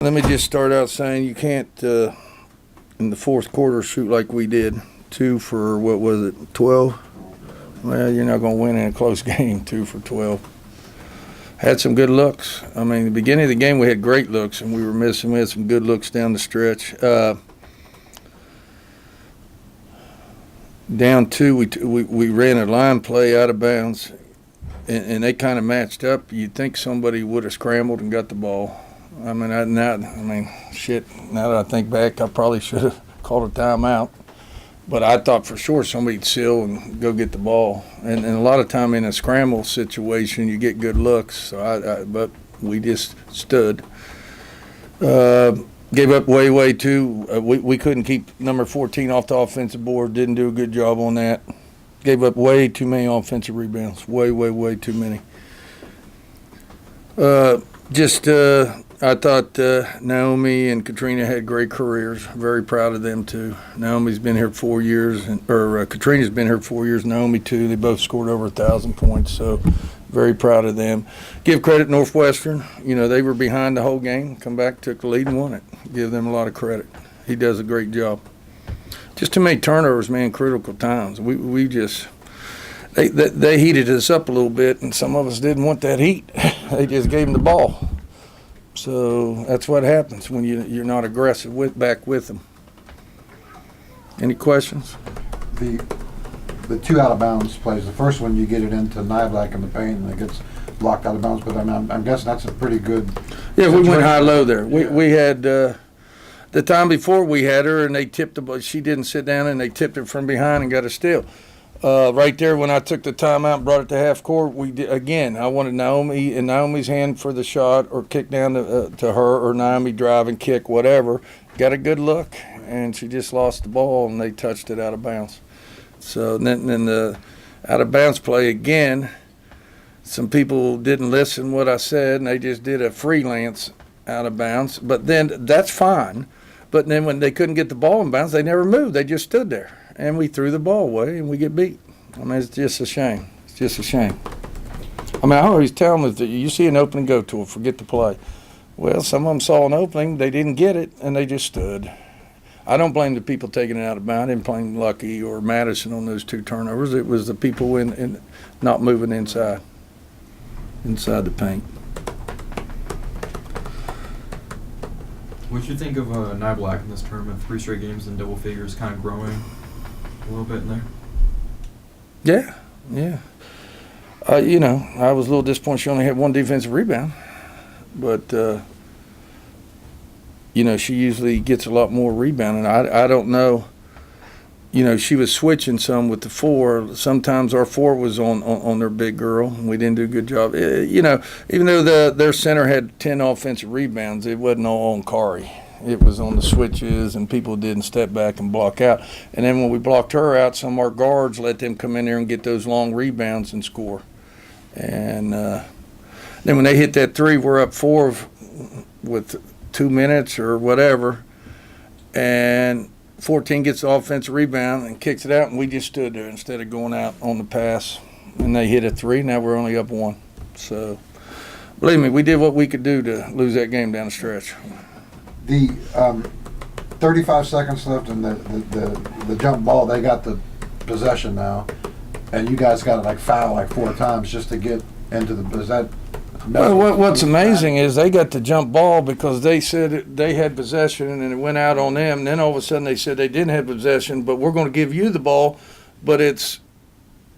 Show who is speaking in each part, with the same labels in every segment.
Speaker 1: let me just start out saying you can't, in the fourth quarter, shoot like we did. 2 for, 12? Well, you're not going to win in a close game, 2 for 12. Had some good looks. I mean, the beginning of the game we had great looks, and we were missing. We had some good looks down the stretch. Down 2, we ran a line play out of bounds, and they kind of matched up. You'd think somebody would have scrambled and got the ball. I mean, shit, now that I think back, I probably should have called a timeout. But I thought for sure somebody'd seal and go get the ball. And a lot of time in a scramble situation, you get good looks. So but we just stood. Gave up way too. We couldn't keep number 14 off the offensive board. Didn't do a good job on that. Gave up way too many offensive rebounds. Way too many. I thought Naomi and Katrina had great careers. Very proud of them too. Naomi's been here 4 years, Katrina's been here 4 years. Naomi too. They both scored over 1,000 points. So very proud of them. Give credit Northwestern. You know, they were behind the whole game. Come back, took the lead, and won it. Give them a lot of credit. He does a great job. Just too many turnovers, man. Critical times. We just. They heated us up a little bit, and some of us didn't want that heat. They just gave them the ball. So that's what happens when you're not aggressive back with them. Any questions?
Speaker 2: The 2 out of bounds plays. The first one you get it into Nyblack in the paint and it gets blocked out of bounds. But I'm guessing that's a pretty good.
Speaker 1: Yeah, we went high-low there. We had the time before we had her and they tipped the ball. She didn't sit down and they tipped it from behind and got a steal. Right there, when I took the timeout and brought it to half court, we did again. I wanted Naomi's hand for the shot, or kick down to her, or Naomi drive and kick, whatever. Got a good look, and she just lost the ball, and they touched it out of bounds. So then the out of bounds play again. Some people didn't listen what I said, and they just did a freelance out of bounds. But then that's fine. But then when they couldn't get the ball in bounds, they never moved. They just stood there. And we threw the ball away, and we get beat. I mean, it's just a shame. It's just a shame. I mean, I always tell them that you see an opening, go to it, forget the play. Well, some of them saw an opening, they didn't get it, and they just stood. I don't blame the people taking it out of bounds. I didn't blame Lucky or Madison on those 2 turnovers. It was the people in not moving inside the paint.
Speaker 3: What do you think of Nyblack in this tournament? 3 straight games in double figures, kind of growing a little bit in there?
Speaker 1: Yeah. You know, I was a little disappointed she only had 1 defensive rebound. But, you know, she usually gets a lot more rebounding. I don't know. You know, she was switching some with the 4. Sometimes our 4 was on their big girl, and we didn't do a good job. You know, even though their center had 10 offensive rebounds, it wasn't all on Carey. It was on the switches, and people didn't step back and block out. And then when we blocked her out, some of our guards let them come in there and get those long rebounds and score. And then when they hit that 3, we're up 4 with 2 minutes or whatever, and 14 gets the offensive rebound and kicks it out, and we just stood there instead of going out on the pass. And they hit a 3. Now we're only up 1. So, believe me, we did what we could do to lose that game down the stretch.
Speaker 2: The 35 seconds left and the jump ball, they got the possession now, and you guys got to foul 4 times just to get into the. Is that?
Speaker 1: Well, what's amazing is they got the jump ball because they said they had possession and it went out on them. And then all of a sudden they said they didn't have possession, but we're going to give you the ball, but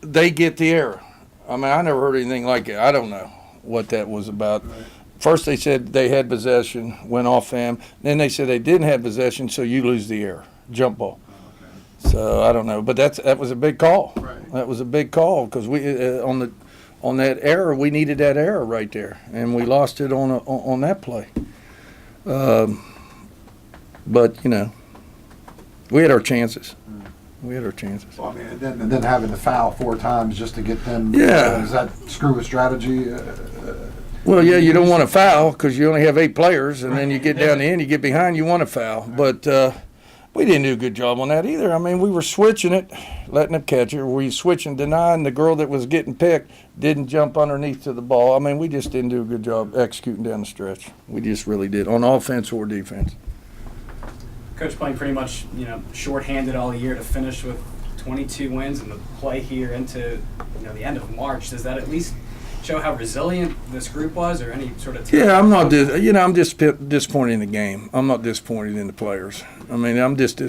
Speaker 1: they get the error. I mean, I never heard anything like it. I don't know what that was about. Right. First they said they had possession, went off them. Then they said they didn't have possession, so you lose the error, jump ball. Okay. So I don't know, but that was a big call. Right. That was a big call because we on that error, we needed that error right there, and we lost it on that play. But you know, we had our chances. We had our chances.
Speaker 2: Well, I mean, and then having to foul 4 times just to get them.
Speaker 1: Yeah.
Speaker 2: Does that screw with strategy?
Speaker 1: Well, yeah, you don't want to foul because you only have 8 players, and then you get down the end, you get behind, you want to foul. But We didn't do a good job on that either. I mean, we were switching it, letting them catch it. We switching, denying the girl that was getting picked didn't jump underneath to the ball. I mean, we just didn't do a good job executing down the stretch. We just really did, on offense or defense.
Speaker 4: Coach, playing pretty much, shorthanded all year to finish with 22 wins and the play here into, the end of March. Does that at least show how resilient this group was, or any sort of?
Speaker 1: Yeah, I'm not. I'm just disappointed in the game. I'm not disappointed in the players. I mean, I'm just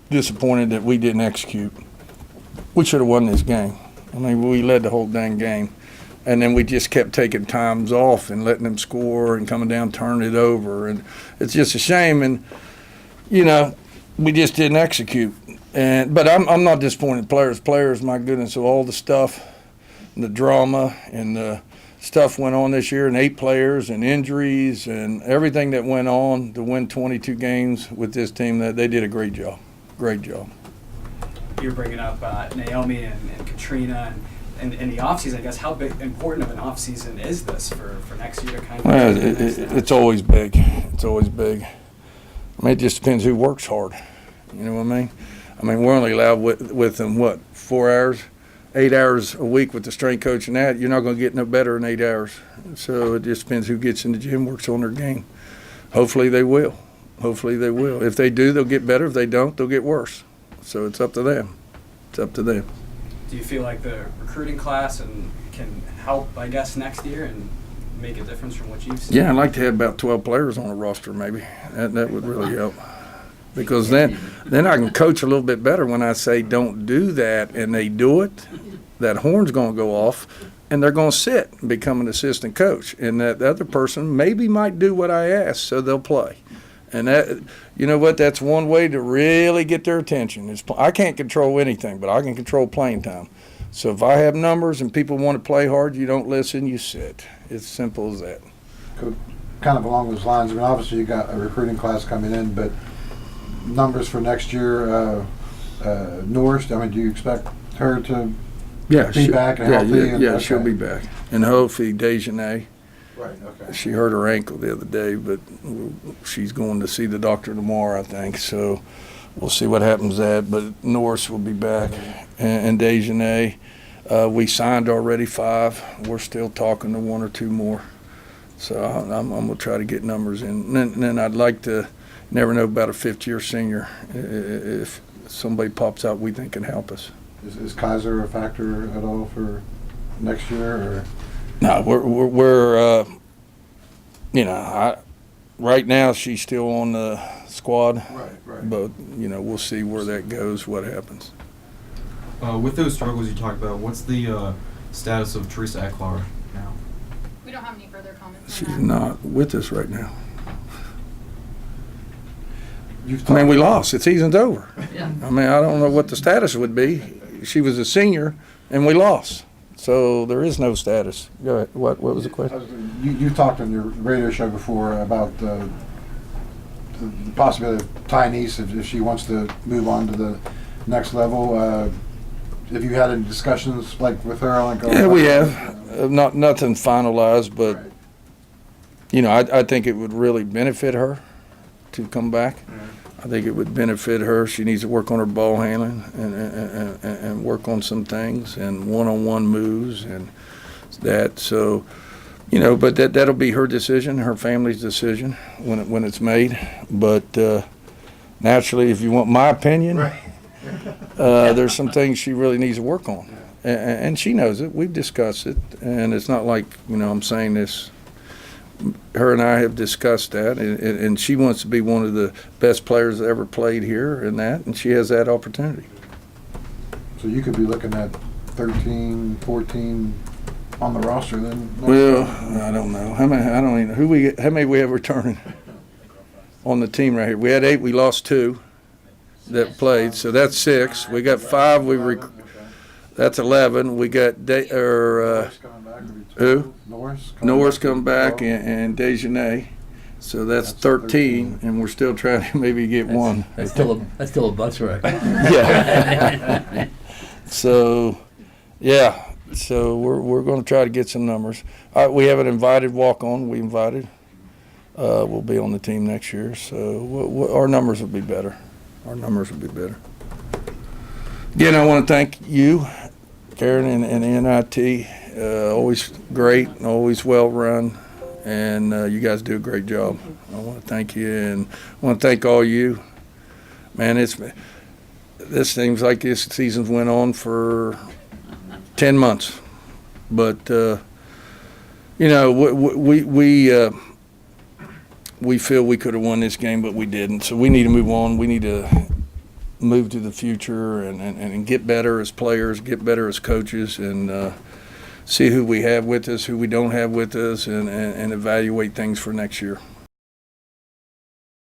Speaker 1: disappointed that we didn't execute. We should have won this game. I mean, we led the whole dang game, and then we just kept taking times off and letting them score and coming down, turning it over, and it's just a shame. And we just didn't execute. But I'm not disappointed in players. Players, my goodness, of all the stuff, and the drama, and the stuff went on this year, and 8 players, and injuries, and everything that went on to win 22 games with this team. That they did a great job. Great job.
Speaker 4: You're bringing up Naomi and Katrina, and in the offseason, I guess, how important of an offseason is this for next year to kind of?
Speaker 1: Well, it's always big. It's always big. I mean, it just depends who works hard. You know what I mean? I mean, we're only allowed with them, 4 hours, 8 hours a week with the strength coach and that. You're not going to get no better in 8 hours. So it just depends who gets in the gym, works on their game. Hopefully they will. Hopefully they will. If they do, they'll get better. If they don't, they'll get worse. So it's up to them. It's up to them.
Speaker 4: Do you feel like the recruiting class can help, I guess, next year and make a difference from what you've seen?
Speaker 1: Yeah, I'd like to have about 12 players on the roster maybe. That would really help. Because then I can coach a little bit better when I say don't do that and they do it. That horn's going to go off and they're going to sit and become an assistant coach. And that other person maybe might do what I ask, so they'll play. And that, you know what, that's one way to really get their attention. I can't control anything, but I can control playing time. So if I have numbers and people want to play hard, you don't listen, you sit. It's simple as that.
Speaker 2: Kind of along those lines, I mean, obviously you got a recruiting class coming in, but numbers for next year, Norris, I mean, do you expect her to be back and healthy?
Speaker 1: Yeah, she'll be back. And hopefully Dejanay.
Speaker 2: Right, okay.
Speaker 1: She hurt her ankle the other day, but she's going to see the doctor tomorrow, I think. So we'll see what happens that. But Norris will be back. And Dejanay, we signed already 5. We're still talking to 1 or 2 more. So I'm going to try to get numbers in. And then I'd like to never know about a 5th-year senior. If somebody pops out we think can help us.
Speaker 2: Is Kaiser a factor at all for next year? Or?
Speaker 1: No, we're right now she's still on the squad.
Speaker 2: Right.
Speaker 1: But, we'll see where that goes, what happens.
Speaker 3: With those struggles you talked about, what's the status of Teresa Eklar now?
Speaker 5: We don't have any further comments
Speaker 1: She's
Speaker 5: on that.
Speaker 1: not with us right now. We lost. The season's over.
Speaker 5: Yeah.
Speaker 1: I mean, I don't know what the status would be. She was a senior, and we lost. So there is no status. Go ahead. What was the question?
Speaker 2: You talked on your radio show before about the possibility of Ty Nice if she wants to move on to the next level. Have you had any discussions like with her?
Speaker 1: Yeah, we have. Nothing finalized, but I think it would really benefit her to come back. I think it would benefit her. She needs to work on her ball handling and work on some things and one-on-one moves and that. So, but that'll be her decision, her family's decision when it's made. But naturally, if you want my opinion, there's some things she really needs to work on. And she knows it. We've discussed it. And it's not like, I'm saying this. Her and I have discussed that, and she wants to be one of the best players that ever played here and she has that opportunity.
Speaker 2: So you could be looking at 13, 14 on the roster then?
Speaker 1: Well, I don't know. How many we have returning on the team right here? We had 8, we lost 2 that played, so that's 6. We got 5, that's 11. We got who? Norris coming back and Dejanay. So that's 13, and we're still trying to maybe get one.
Speaker 6: That's still a bus wreck.
Speaker 1: Yeah. So we're going to try to get some numbers. We have an invited walk-on. We invited. We'll be on the team next year, so our numbers will be better. our numbers will be better. Again, I want to thank you, Karen, and NIT. Always great, and always well run, and you guys do a great job. I want to thank you, and I want to thank all you. Man, this seems like this season's went on for 10 months, but we feel we could have won this game, but we didn't. So we need to move on. We need to move to the future and get better as players, get better as coaches, and see who we have with us, who we don't have with us, and evaluate things for next year.